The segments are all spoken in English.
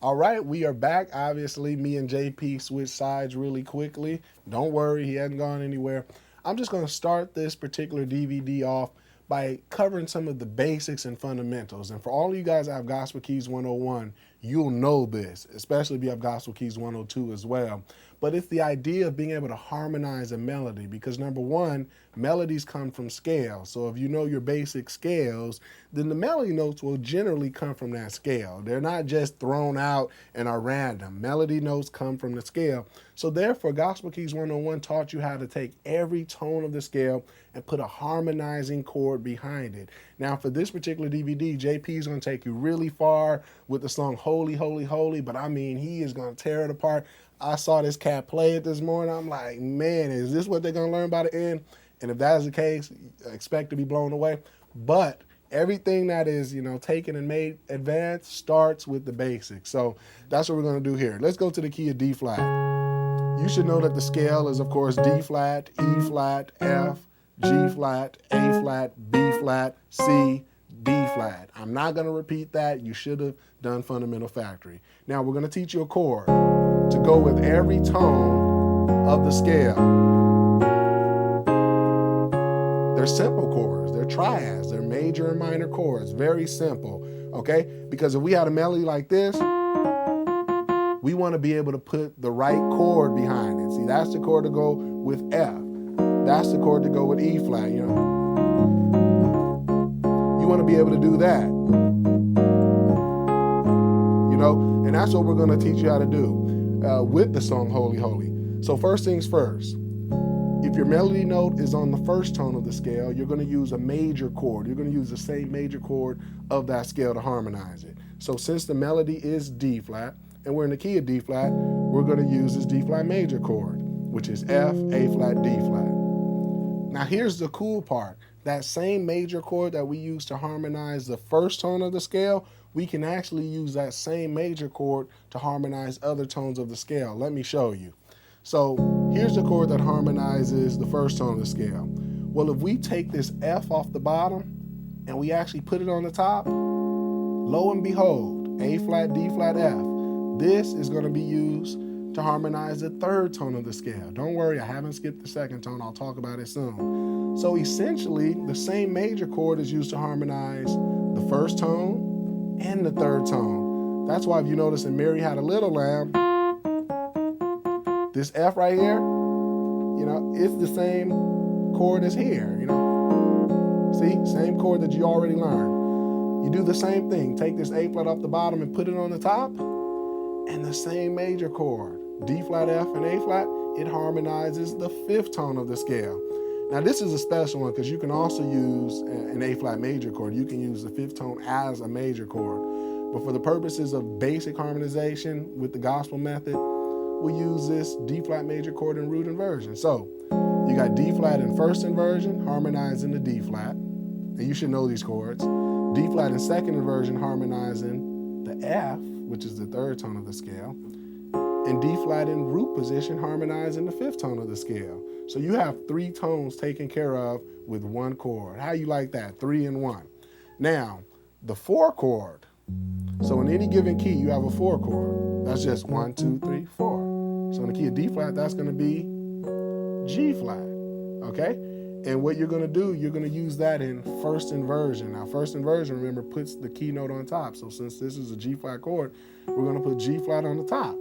All right, we are back. Obviously, me and JP switched sides really quickly. Don't worry, he hasn't gone anywhere. I'm just going to start this particular DVD off by covering some of the basics and fundamentals. And for all of you guys that have Gospel Keys 101, you'll know this, especially if you have Gospel Keys 102 as well. But it's the idea of being able to harmonize a melody because number one, melodies come from scale. So if you know your basic scales, then the melody notes will generally come from that scale. They're not just thrown out and are random. Melody notes come from the scale. So therefore, Gospel Keys 101 taught you how to take every tone of the scale and put a harmonizing chord behind it. Now for this particular DVD, JP is going to take you really far with the song Holy, Holy, Holy, but I mean, he is going to tear it apart. I saw this cat play it this morning. I'm like, man, is this what they're going to learn by the end? And if that is the case, expect to be blown away. But everything that is, taken and made advanced starts with the basics. So that's what we're going to do here. Let's go to the key of D flat. You should know that the scale is, of course, D flat, E flat, F, G flat, A flat, B flat, C, D flat. I'm not going to repeat that. You should have done Fundamental Factory. Now we're going to teach you a chord to go with every tone of the scale. They're simple chords. They're triads. They're major and minor chords. Very simple, okay? Because if we had a melody like this, we want to be able to put the right chord behind it. See, that's the chord to go with F. That's the chord to go with E flat, You want to be able to do that. And that's what we're going to teach you how to do with the song Holy, Holy. So first things first. If your melody note is on the first tone of the scale, you're going to use a major chord. You're going to use the same major chord of that scale to harmonize it. So since the melody is D flat, and we're in the key of D flat, we're going to use this D flat major chord, which is F, A flat, D flat. Now here's the cool part. That same major chord that we use to harmonize the first tone of the scale, we can actually use that same major chord to harmonize other tones of the scale. Let me show you. So here's the chord that harmonizes the first tone of the scale. Well, if we take this F off the bottom and we actually put it on the top, lo and behold, A flat, D flat, F. This is going to be used to harmonize the third tone of the scale. Don't worry, I haven't skipped the second tone. I'll talk about it soon. So essentially, the same major chord is used to harmonize the first tone and the third tone. That's why if you notice in Mary Had a Little Lamb, this F right here, it's the same chord as here, See, same chord that you already learned. You do the same thing. Take this A flat off the bottom and put it on the top, and the same major chord, D flat, F, and A flat, it harmonizes the fifth tone of the scale. Now this is a special one because you can also use an A flat major chord. You can use the fifth tone as a major chord. But for the purposes of basic harmonization with the gospel method, we use this D flat major chord in root inversion. So you got D flat in first inversion, harmonizing the D flat. And you should know these chords. D flat in second inversion, harmonizing the F, which is the third tone of the scale. And D flat in root position, harmonizing the fifth tone of the scale. So you have three tones taken care of with one chord. How you like that? 3 in 1. Now, the 4 chord. So in any given key, you have a 4 chord. That's just 1, 2, 3, 4. So in the key of D flat, that's going to be G flat. Okay? And what you're going to do, you're going to use that in first inversion. Now, first inversion, remember, puts the key note on top. So since this is a G flat chord, we're going to put G flat on the top.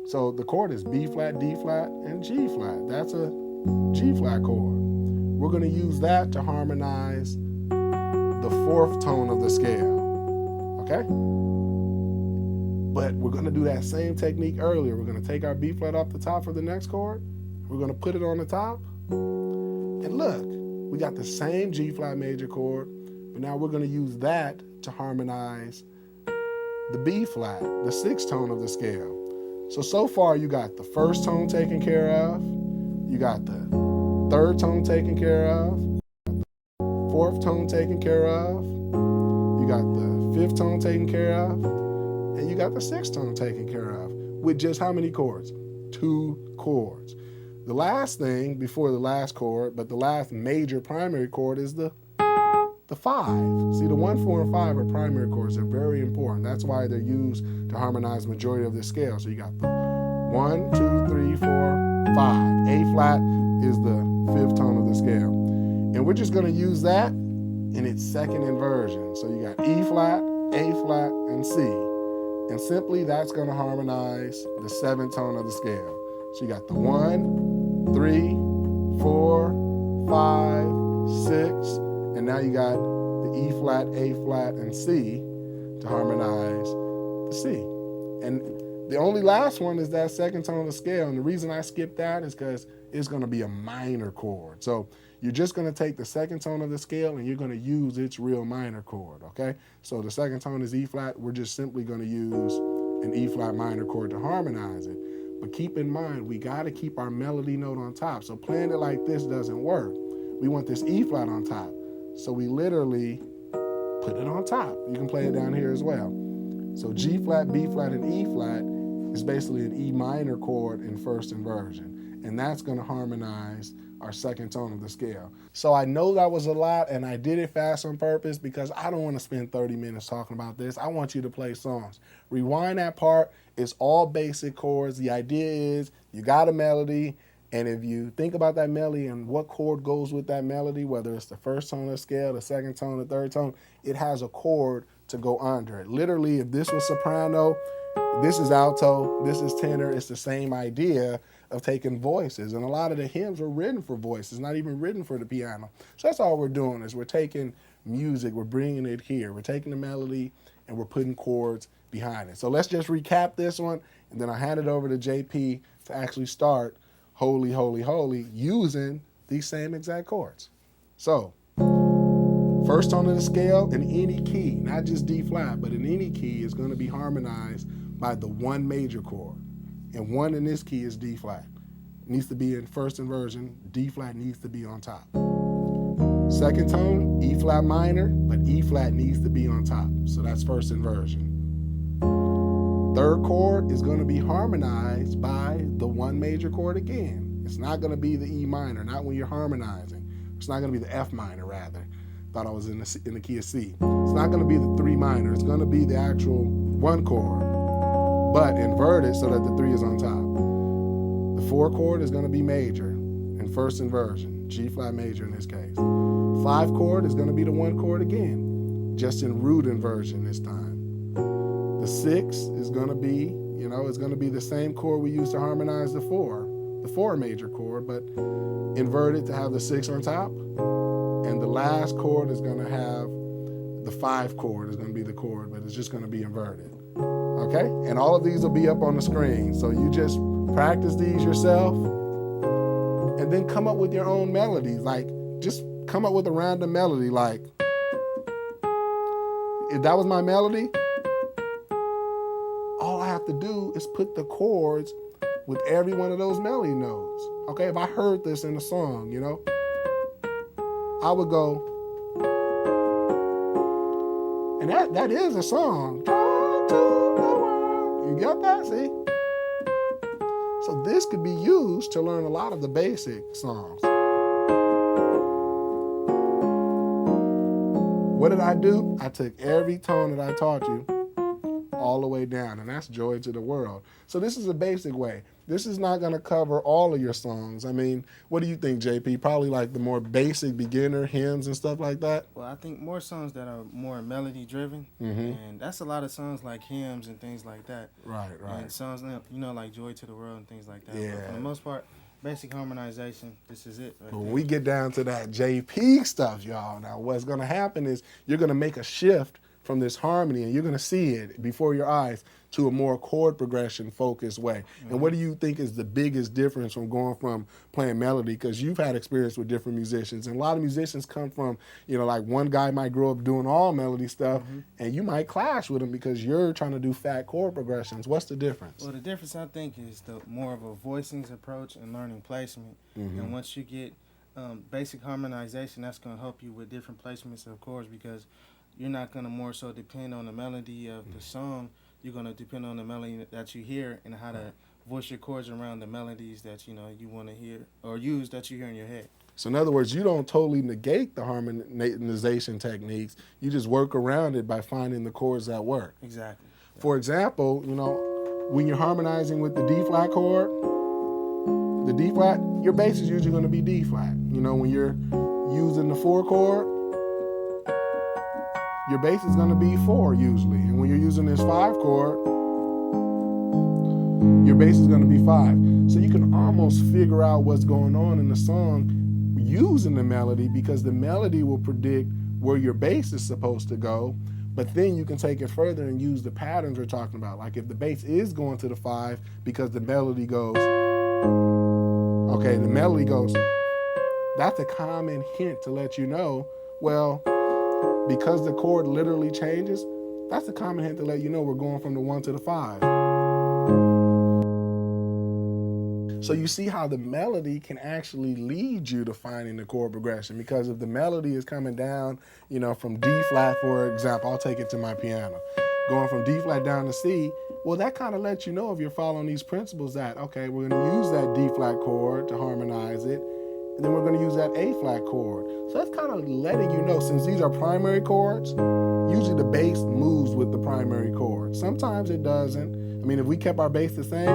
So the chord is B flat, D flat, and G flat. That's a G flat chord. We're going to use that to harmonize the fourth tone of the scale. Okay? But we're going to do that same technique earlier. We're going to take our B flat off the top for the next chord. We're going to put it on the top. And look, we got the same G flat major chord, but now we're going to use that to harmonize the B flat, the sixth tone of the scale. So far you got the first tone taken care of, you got the third tone taken care of, fourth tone taken care of, you got the fifth tone taken care of, and you got the sixth tone taken care of with just how many chords? 2 chords. The last thing before the last chord, but the last major primary chord is the 5. See, the 1, 4, and 5 are primary chords. They're very important. That's why they're used to to harmonize majority of this scale. So you got the 1, 2, 3, 4, 5. A flat is the fifth tone of the scale. And we're just going to use that in its second inversion. So you got E flat, A flat, and C. And simply that's going to harmonize the seventh tone of the scale. So you got the 1, 3, 4, 5, 6, and now you got the E flat, A flat, and C to harmonize the C. And the only last one is that second tone of the scale. And the reason I skipped that is because it's going to be a minor chord. So you're just going to take the second tone of the scale and you're going to use its real minor chord, okay? So the second tone is E flat. We're just simply going to use an E flat minor chord to harmonize it. But keep in mind, we got to keep our melody note on top. So playing it like this doesn't work. We want this E flat on top. So we literally put it on top. You can play it down here as well. So G flat, B flat, and E flat is basically an E minor chord in first inversion. And that's going to harmonize our second tone of the scale. So I know that was a lot, and I did it fast on purpose because I don't want to spend 30 minutes talking about this. I want you to play songs. Rewind that part. It's all basic chords. The idea is you got a melody, and if you think about that melody and what chord goes with that melody, whether it's the first tone of the scale, the second tone, the third tone, it has a chord to go under it. Literally, if this was soprano, this is alto, this is tenor, it's the same idea of taking voices. And a lot of the hymns were written for voices, not even written for the piano. So that's all we're doing is we're taking music, we're bringing it here. We're taking the melody and we're putting chords behind it. So let's just recap this one, and then I'll hand it over to JP to actually start Holy, Holy, Holy using these same exact chords. So first tone of the scale in any key, not just D flat, but in any key is going to be harmonized by the one major chord. And one in this key is D flat. It needs to be in first inversion. D flat needs to be on top. Second tone, E flat minor, but E flat needs to be on top. So that's first inversion. Third chord is going to be harmonized by the one major chord again. It's not going to be the E minor, not when you're harmonizing. It's not going to be the F minor, rather. Thought I was in the key of C. It's not going to be the 3 minor. It's going to be the actual one chord, but inverted so that the 3 is on top. The 4 chord is going to be major in first inversion, G flat major in this case. 5 chord is going to be the 1 chord again, just in root inversion this time. The 6 is going to be, it's going to be the same chord we used to harmonize the 4 major chord, but inverted to have the 6 on top. And the last chord is going to have the 5 chord is going to be the chord, but it's just going to be inverted. Okay? And all of these will be up on the screen. So you just practice these yourself and then come up with your own melodies. Like, just come up with a random melody. Like, if that was my melody, all I have to do is put the chords with every one of those melody notes. Okay? If I heard this in a song, I would go, and that is a song. You got that? See? So this could be used to learn a lot of the basic songs. What did I do? I took every tone that I taught you all the way down, and that's Joy to the World. So this is a basic way. This is not going to cover all of your songs. I mean, what do you think, JP? Probably like the more basic beginner hymns and stuff like that? Well, I think more songs that are more melody driven, and that's a lot of songs like hymns and things like that. Right. And songs, like Joy to the World and things like that. Yeah. But for the most part, basic harmonization, this is it. But when we get down to that JP stuff, y'all, now what's going to happen is you're going to make a shift from this harmony, and you're going to see it before your eyes to a more chord progression focused way. And what do you think is the biggest difference from going from playing melody? Because you've had experience with different musicians, and a lot of musicians come from, like one guy might grow up doing all melody stuff, and you might clash with him because you're trying to do fat chord progressions. What's the difference? Well, the difference, I think, is the more of a voicings approach and learning placement. And once you get basic harmonization, that's going to help you with different placements of chords, because you're not going to more so depend on the melody of the song. You're going to depend on the melody that you hear and how to voice your chords around the melodies that you want to hear or use that you hear in your head. So in other words, you don't totally negate the harmonization techniques. You just work around it by finding the chords that work. Exactly. For example, when you're harmonizing with the D flat chord, the D flat, your bass is usually going to be D flat. When you're using the 4 chord, your bass is going to be 4 usually. And when you're using this 5 chord, your bass is going to be 5. So you can almost figure out what's going on in the song using the melody, because the melody will predict where your bass is supposed to go. But then you can take it further and use the patterns we're talking about. Like if the bass is going to the 5 because the melody goes, okay, the melody goes, that's a common hint to let you know, well, because the chord literally changes, that's a common hint to let you know we're going from the 1 to the 5. So you see how the melody can actually lead you to finding the chord progression, because if the melody is coming down, from D flat, for example, I'll take it to my piano, going from D flat down to C, well, that kind of lets you know, if you're following these principles, that, okay, we're going to use that D flat chord to harmonize it, and then we're going to use that A flat chord. So that's kind of letting you know, since these are primary chords, usually the bass moves with the primary chord. Sometimes it doesn't. I mean, if we kept our bass the same,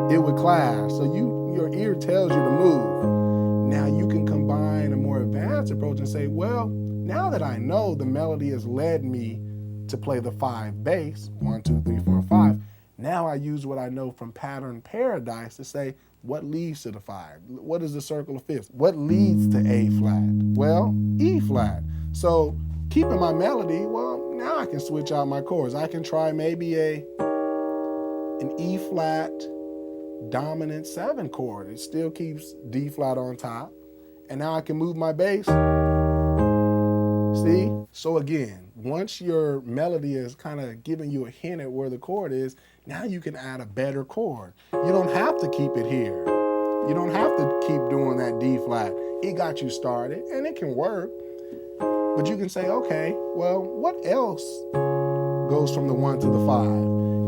it would clash. So your ear tells you to move. Now you can combine a more advanced approach and say, well, now that I know the melody has led me to play the 5 bass, 1, 2, 3, 4, 5, now I use what I know from Pattern Paradise to say, what leads to the 5? What is the circle of fifths? What leads to A flat? Well, E flat. So keeping my melody, well, now I can switch out my chords. I can try maybe an E flat dominant 7 chord. It still keeps D flat on top. And now I can move my bass. See? So again, once your melody is kind of giving you a hint at where the chord is, now you can add a better chord. You don't have to keep it here. You don't have to keep doing that D flat. It got you started and it can work. But you can say, okay, well, what else goes from the 1 to the 5?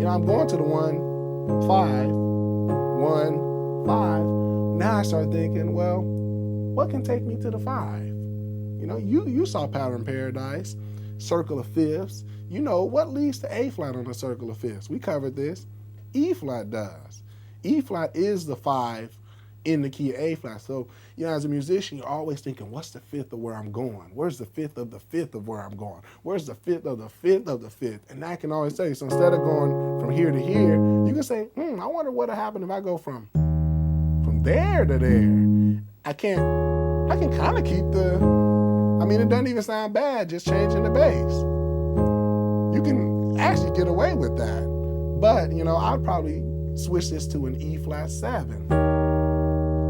I'm going to the 1, 5, 1, 5. Now I start thinking, well, what can take me to the 5? You saw Pattern Paradise, circle of fifths. What leads to A flat on the circle of fifths? We covered this. E flat does. E flat is the 5 in the key of A flat. So, as a musician, you're always thinking, what's the 5th of where I'm going? Where's the 5th of the 5th of where I'm going? Where's the 5th of the 5th of the 5th? And I can always say, so instead of going from here to here, you can say, I wonder what would happen if I go from there to there. I can kind of keep it doesn't even sound bad just changing the bass. You can actually get away with that. But, I'd probably switch this to an E flat 7.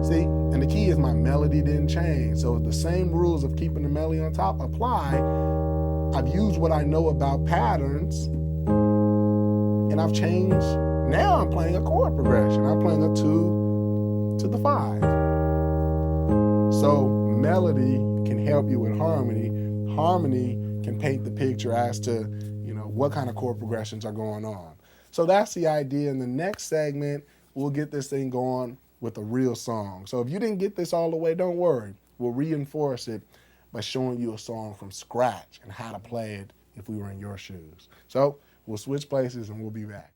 See, and the key is my melody didn't change. So the same rules of keeping the melody on top apply. I've used what I know about patterns, and I've changed. Now I'm playing a chord progression. I'm playing a 2 to the 5. So melody can help you with harmony. Harmony can paint the picture as to, what kind of chord progressions are going on. So that's the idea. In the next segment, we'll get this thing going with a real song. So if you didn't get this all the way, don't worry. We'll reinforce it by showing you a song from scratch and how to play it if we were in your shoes. So we'll switch places and we'll be back.